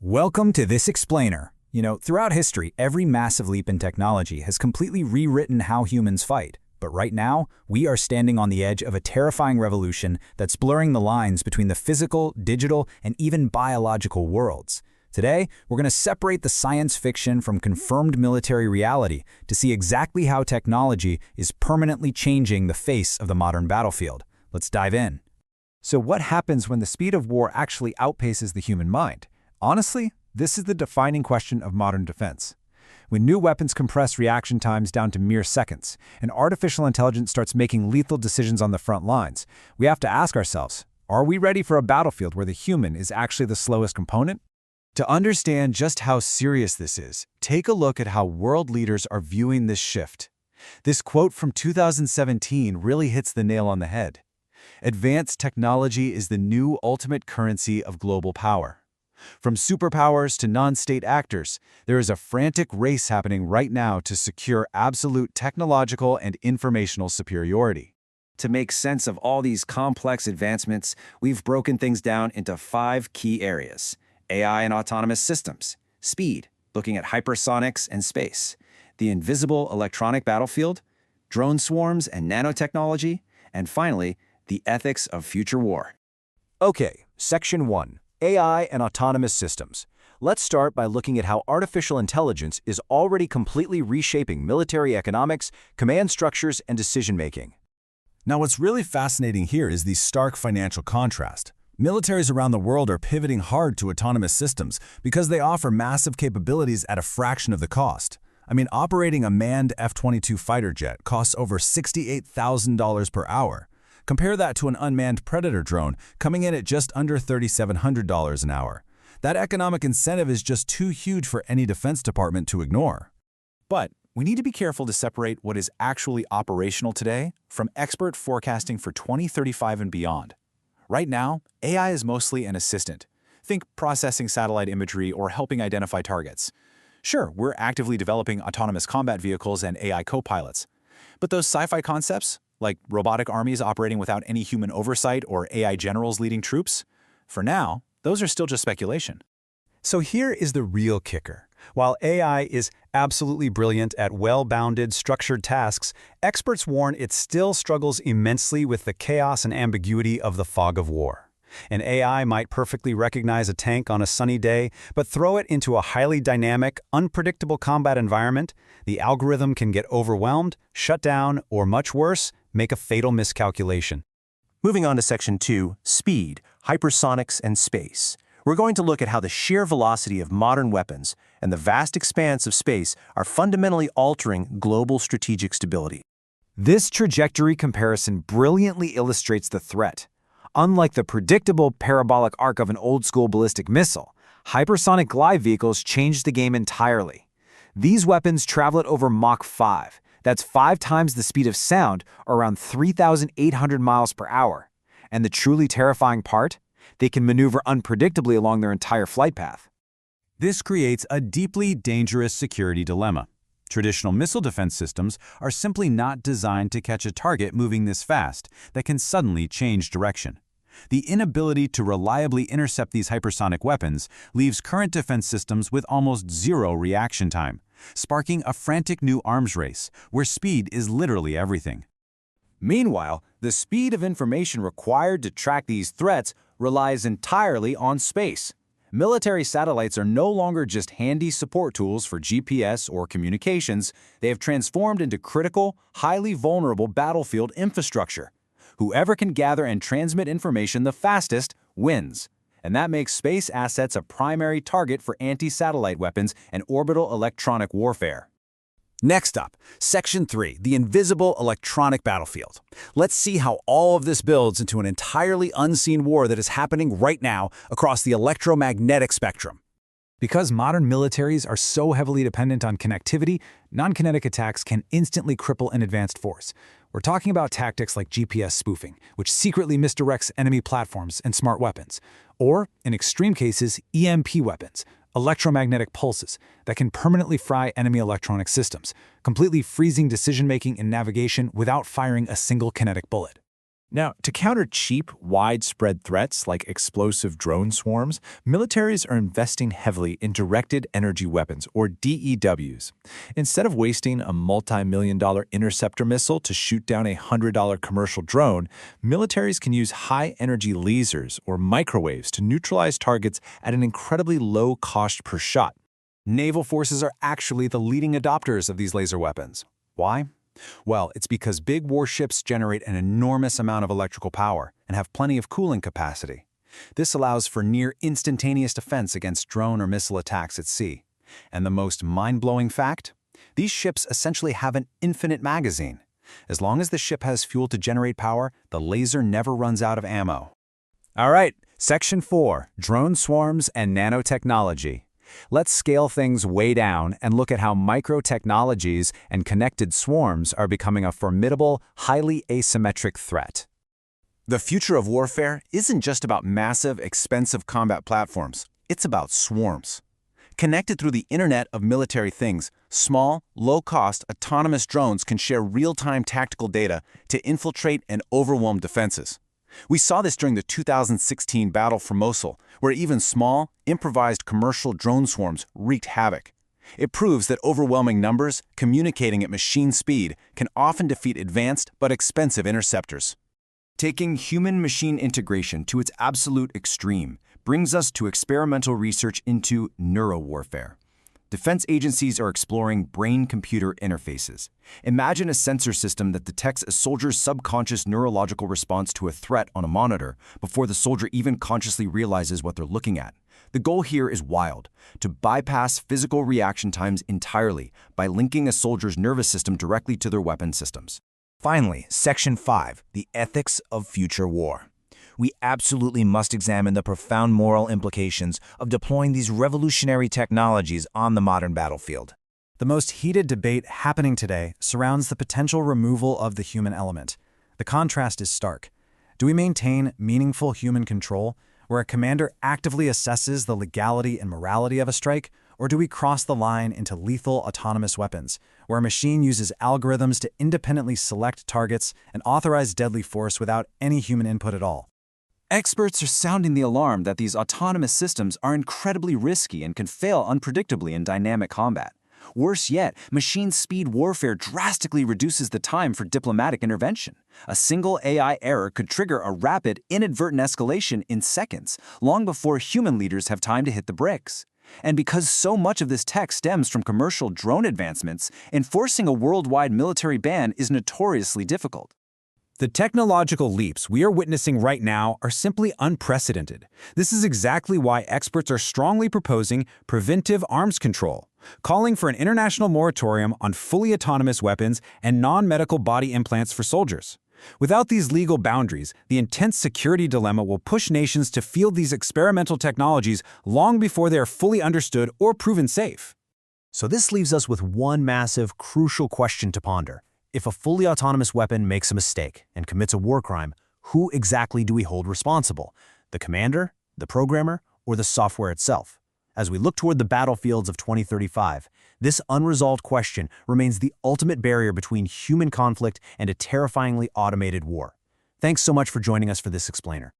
Welcome to this explainer. Throughout history, every massive leap in technology has completely rewritten how humans fight. But right now, we are standing on the edge of a terrifying revolution that's blurring the lines between the physical, digital, and even biological worlds. Today, we're going to separate the science fiction from confirmed military reality to see exactly how technology is permanently changing the face of the modern battlefield. Let's dive in. So what happens when the speed of war actually outpaces the human mind? Honestly, this is the defining question of modern defense. When new weapons compress reaction times down to mere seconds, and artificial intelligence starts making lethal decisions on the front lines, we have to ask ourselves, are we ready for a battlefield where the human is actually the slowest component? To understand just how serious this is, take a look at how world leaders are viewing this shift. This quote from 2017 really hits the nail on the head. Advanced technology is the new ultimate currency of global power. From superpowers to non-state actors, there is a frantic race happening right now to secure absolute technological and informational superiority. To make sense of all these complex advancements, we've broken things down into 5 key areas: AI and autonomous systems, speed, looking at hypersonics and space, the invisible electronic battlefield, drone swarms and nanotechnology, and finally, the ethics of future war. Okay, Section 1. AI and autonomous systems. Let's start by looking at how artificial intelligence is already completely reshaping military economics, command structures, and decision-making. Now, what's really fascinating here is the stark financial contrast. Militaries around the world are pivoting hard to autonomous systems because they offer massive capabilities at a fraction of the cost. Operating a manned F-22 fighter jet costs over $68,000 per hour. Compare that to an unmanned Predator drone coming in at just under $3,700 an hour. That economic incentive is just too huge for any defense department to ignore. But we need to be careful to separate what is actually operational today from expert forecasting for 2035 and beyond. Right now, AI is mostly an assistant. Think processing satellite imagery or helping identify targets. Sure, we're actively developing autonomous combat vehicles and AI co-pilots. But those sci-fi concepts, like robotic armies operating without any human oversight or AI generals leading troops, for now, those are still just speculation. So here is the real kicker. While AI is absolutely brilliant at well-bounded, structured tasks, experts warn it still struggles immensely with the chaos and ambiguity of the fog of war. An AI might perfectly recognize a tank on a sunny day, but throw it into a highly dynamic, unpredictable combat environment, the algorithm can get overwhelmed, shut down, or much worse, make a fatal miscalculation. Moving on to Section 2, Speed, Hypersonics, and Space. We're going to look at how the sheer velocity of modern weapons and the vast expanse of space are fundamentally altering global strategic stability. This trajectory comparison brilliantly illustrates the threat. Unlike the predictable parabolic arc of an old-school ballistic missile, hypersonic glide vehicles changed the game entirely. These weapons travel at over Mach 5. That's 5 times the speed of sound, or around 3,800 miles per hour. And the truly terrifying part? They can maneuver unpredictably along their entire flight path. This creates a deeply dangerous security dilemma. Traditional missile defense systems are simply not designed to catch a target moving this fast that can suddenly change direction. The inability to reliably intercept these hypersonic weapons leaves current defense systems with almost zero reaction time, sparking a frantic new arms race where speed is literally everything. Meanwhile, the speed of information required to track these threats relies entirely on space. Military satellites are no longer just handy support tools for GPS or communications. They have transformed into critical, highly vulnerable battlefield infrastructure. Whoever can gather and transmit information the fastest wins. And that makes space assets a primary target for anti-satellite weapons and orbital electronic warfare. Next up, Section 3, the invisible electronic battlefield. Let's see how all of this builds into an entirely unseen war that is happening right now across the electromagnetic spectrum. Because modern militaries are so heavily dependent on connectivity, non-kinetic attacks can instantly cripple an advanced force. We're talking about tactics like GPS spoofing, which secretly misdirects enemy platforms and smart weapons. Or, in extreme cases, EMP weapons, electromagnetic pulses, that can permanently fry enemy electronic systems, completely freezing decision-making and navigation without firing a single kinetic bullet. Now, to counter cheap, widespread threats like explosive drone swarms, militaries are investing heavily in directed energy weapons, or DEWs. Instead of wasting a multi-million-dollar interceptor missile to shoot down a $100 commercial drone, militaries can use high-energy lasers or microwaves to neutralize targets at an incredibly low cost per shot. Naval forces are actually the leading adopters of these laser weapons. Why? Well, it's because big warships generate an enormous amount of electrical power and have plenty of cooling capacity. This allows for near instantaneous defense against drone or missile attacks at sea. And the most mind-blowing fact? These ships essentially have an infinite magazine. As long as the ship has fuel to generate power, the laser never runs out of ammo. All right, Section 4, Drone Swarms and Nanotechnology. Let's scale things way down and look at how microtechnologies and connected swarms are becoming a formidable, highly asymmetric threat. The future of warfare isn't just about massive, expensive combat platforms. It's about swarms. Connected through the Internet of Military Things, small, low-cost, autonomous drones can share real-time tactical data to infiltrate and overwhelm defenses. We saw this during the 2016 battle for Mosul, where even small, improvised commercial drone swarms wreaked havoc. It proves that overwhelming numbers, communicating at machine speed, can often defeat advanced but expensive interceptors. Taking human-machine integration to its absolute extreme brings us to experimental research into neurowarfare. Defense agencies are exploring brain-computer interfaces. Imagine a sensor system that detects a soldier's subconscious neurological response to a threat on a monitor before the soldier even consciously realizes what they're looking at. The goal here is wild: to bypass physical reaction times entirely by linking a soldier's nervous system directly to their weapon systems. Finally, Section 5, the ethics of future war. We absolutely must examine the profound moral implications of deploying these revolutionary technologies on the modern battlefield. The most heated debate happening today surrounds the potential removal of the human element. The contrast is stark. Do we maintain meaningful human control, where a commander actively assesses the legality and morality of a strike, or do we cross the line into lethal autonomous weapons, where a machine uses algorithms to independently select targets and authorize deadly force without any human input at all? Experts are sounding the alarm that these autonomous systems are incredibly risky and can fail unpredictably in dynamic combat. Worse yet, machine-speed warfare drastically reduces the time for diplomatic intervention. A single AI error could trigger a rapid, inadvertent escalation in seconds, long before human leaders have time to hit the bricks. And because so much of this tech stems from commercial drone advancements, enforcing a worldwide military ban is notoriously difficult. The technological leaps we are witnessing right now are simply unprecedented. This is exactly why experts are strongly proposing preventive arms control, calling for an international moratorium on fully autonomous weapons and non-medical body implants for soldiers. Without these legal boundaries, the intense security dilemma will push nations to field these experimental technologies long before they are fully understood or proven safe. So this leaves us with one massive, crucial question to ponder. If a fully autonomous weapon makes a mistake and commits a war crime, who exactly do we hold responsible? The commander, the programmer, or the software itself? As we look toward the battlefields of 2035, this unresolved question remains the ultimate barrier between human conflict and a terrifyingly automated war. Thanks so much for joining us for this explainer.